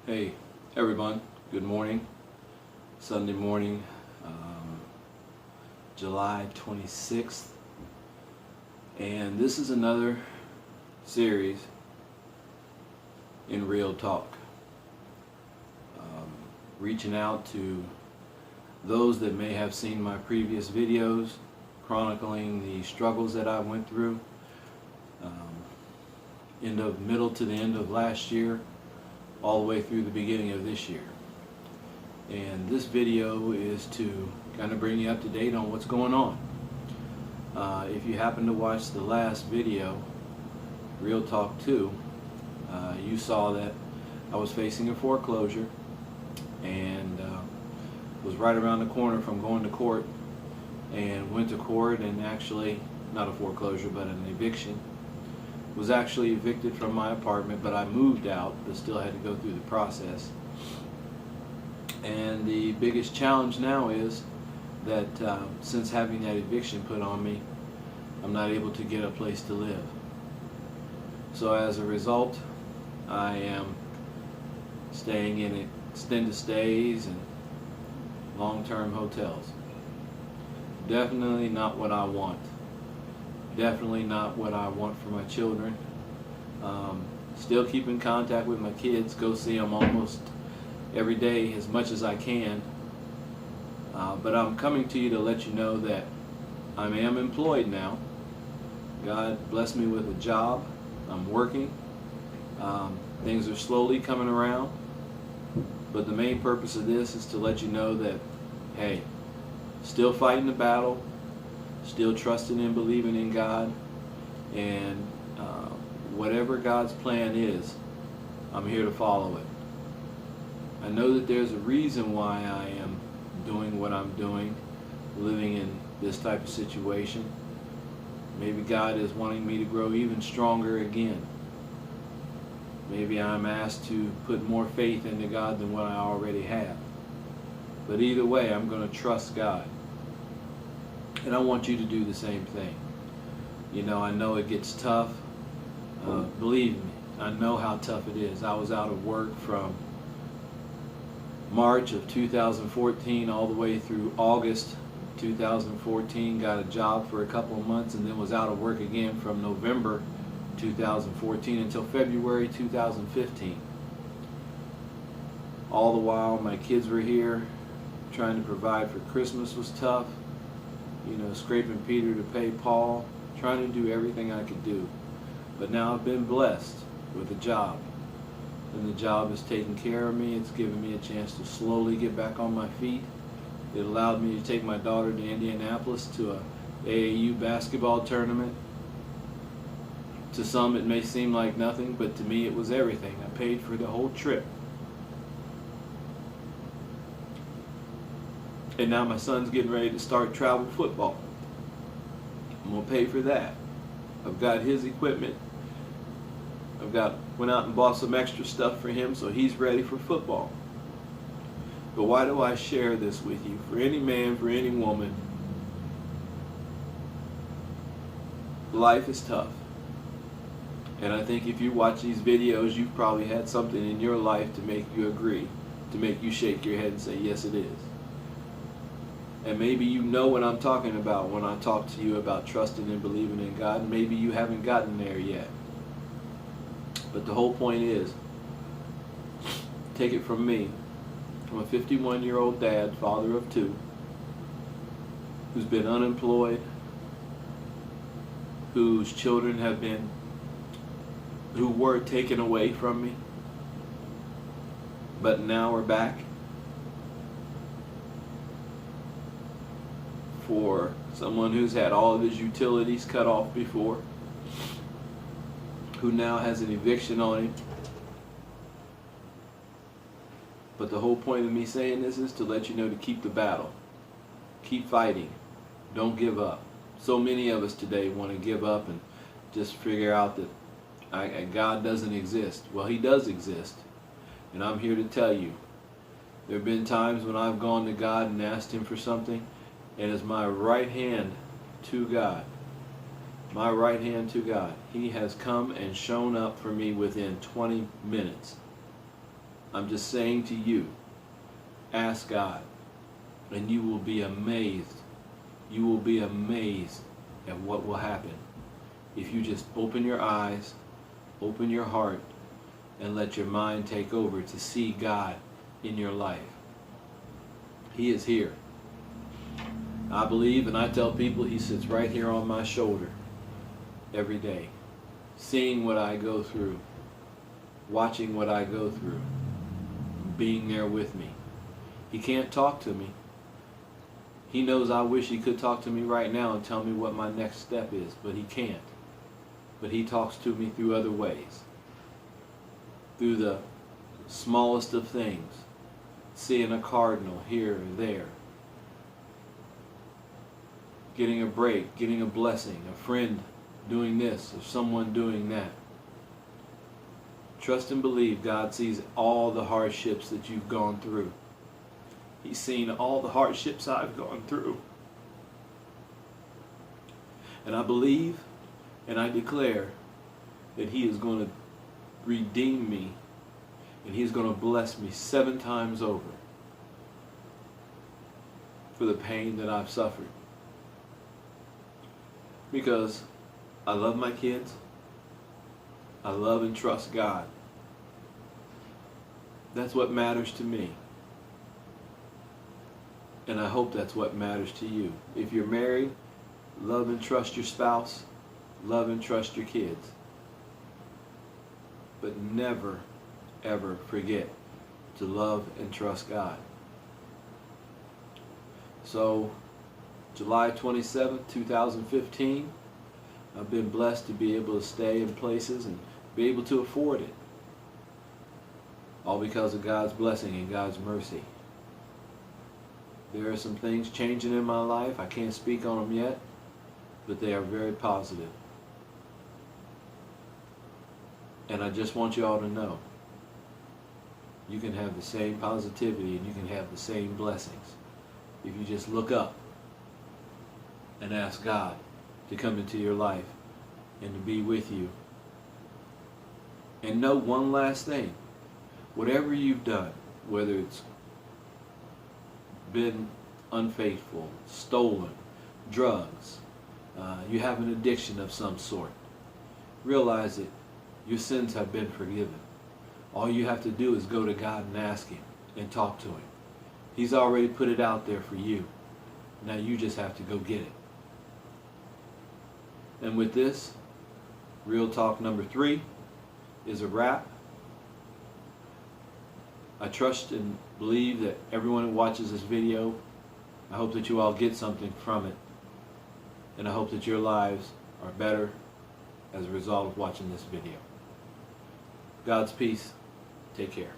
Hey everyone, good morning. Sunday morning, July 26th, and this is another series in Real Talk, reaching out to those that may have seen my previous videos chronicling the struggles that I went through middle to the end of last year, all the way through the beginning of this year. And this video is to kind of bring you up to date on what's going on. If you happen to watch the last video, Real Talk 2, you saw that I was facing a foreclosure and was right around the corner from going to court, and went to court and actually, not a foreclosure but an eviction, was actually evicted from my apartment, but I moved out, but still had to go through the process. And the biggest challenge now is that since having that eviction put on me, I'm not able to get a place to live. So as a result, I am staying in extended stays and long-term hotels. Definitely not what I want. Definitely not what I want for my children. Still keep in contact with my kids, go see them almost every day as much as I can. But I'm coming to you to let you know that I am employed now. God blessed me with a job. I'm working. Things are slowly coming around. But the main purpose of this is to let you know that, hey, still fighting the battle, still trusting and believing in God, and whatever God's plan is, I'm here to follow it. I know that there's a reason why I am doing what I'm doing, living in this type of situation. Maybe God is wanting me to grow even stronger again. Maybe I'm asked to put more faith into God than what I already have. But either way, I'm going to trust God. And I want you to do the same thing. You know, I know it gets tough. Believe me, I know how tough it is. I was out of work from March of 2014 all the way through August 2014. Got a job for a couple of months and then was out of work again from November 2014 until February 2015. All the while my kids were here. Trying to provide for Christmas was tough. You know, scraping Peter to pay Paul, trying to do everything I could do. But now I've been blessed with a job, and the job is taking care of me. It's given me a chance to slowly get back on my feet. It allowed me to take my daughter to Indianapolis to a AAU basketball tournament. To some it may seem like nothing, but to me it was everything. I paid for the whole trip. And now my son's getting ready to start travel football. I'm going to pay for that. I've got his equipment. Went out and bought some extra stuff for him so he's ready for football. But why do I share this with you? For any man, for any woman, life is tough. And I think if you watch these videos, you've probably had something in your life to make you agree, to make you shake your head and say, yes, it is. And maybe you know what I'm talking about when I talk to you about trusting and believing in God. Maybe you haven't gotten there yet. But the whole point is, take it from me. I'm a 51-year-old dad, father of two, who's been unemployed, whose children who were taken away from me, but now are back. For someone who's had all of his utilities cut off before, who now has an eviction on him. But the whole point of me saying this is to let you know to keep the battle. Keep fighting. Don't give up. So many of us today want to give up and just figure out that God doesn't exist. Well, He does exist. And I'm here to tell you, there have been times when I've gone to God and asked Him for something, and as my right hand to God, my right hand to God, He has come and shown up for me within 20 minutes. I'm just saying to you, ask God, and you will be amazed. You will be amazed at what will happen if you just open your eyes, open your heart, and let your mind take over to see God in your life. He is here. I believe, and I tell people, He sits right here on my shoulder every day, seeing what I go through, watching what I go through, being there with me. He can't talk to me. He knows I wish He could talk to me right now and tell me what my next step is, but He can't. But He talks to me through other ways. Through the smallest of things. Seeing a cardinal here or there. Getting a break, getting a blessing, a friend doing this or someone doing that. Trust and believe God sees all the hardships that you've gone through. He's seen all the hardships I've gone through. And I believe and I declare that He is going to redeem me and He's going to bless me 7 times over for the pain that I've suffered. Because I love my kids. I love and trust God. That's what matters to me. And I hope that's what matters to you. If you're married, love and trust your spouse. Love and trust your kids. But never, ever forget to love and trust God. So, July 27, 2015, I've been blessed to be able to stay in places and be able to afford it. All because of God's blessing and God's mercy. There are some things changing in my life. I can't speak on them yet, but they are very positive. And I just want you all to know, you can have the same positivity and you can have the same blessings if you just look up and ask God to come into your life and to be with you. And know one last thing. Whatever you've done, whether it's been unfaithful, stolen, drugs, you have an addiction of some sort, realize that your sins have been forgiven. All you have to do is go to God and ask Him and talk to Him. He's already put it out there for you. Now you just have to go get it. And with this, Real Talk number 3 is a wrap. I trust and believe that everyone who watches this video, I hope that you all get something from it. And I hope that your lives are better as a result of watching this video. God's peace. Take care.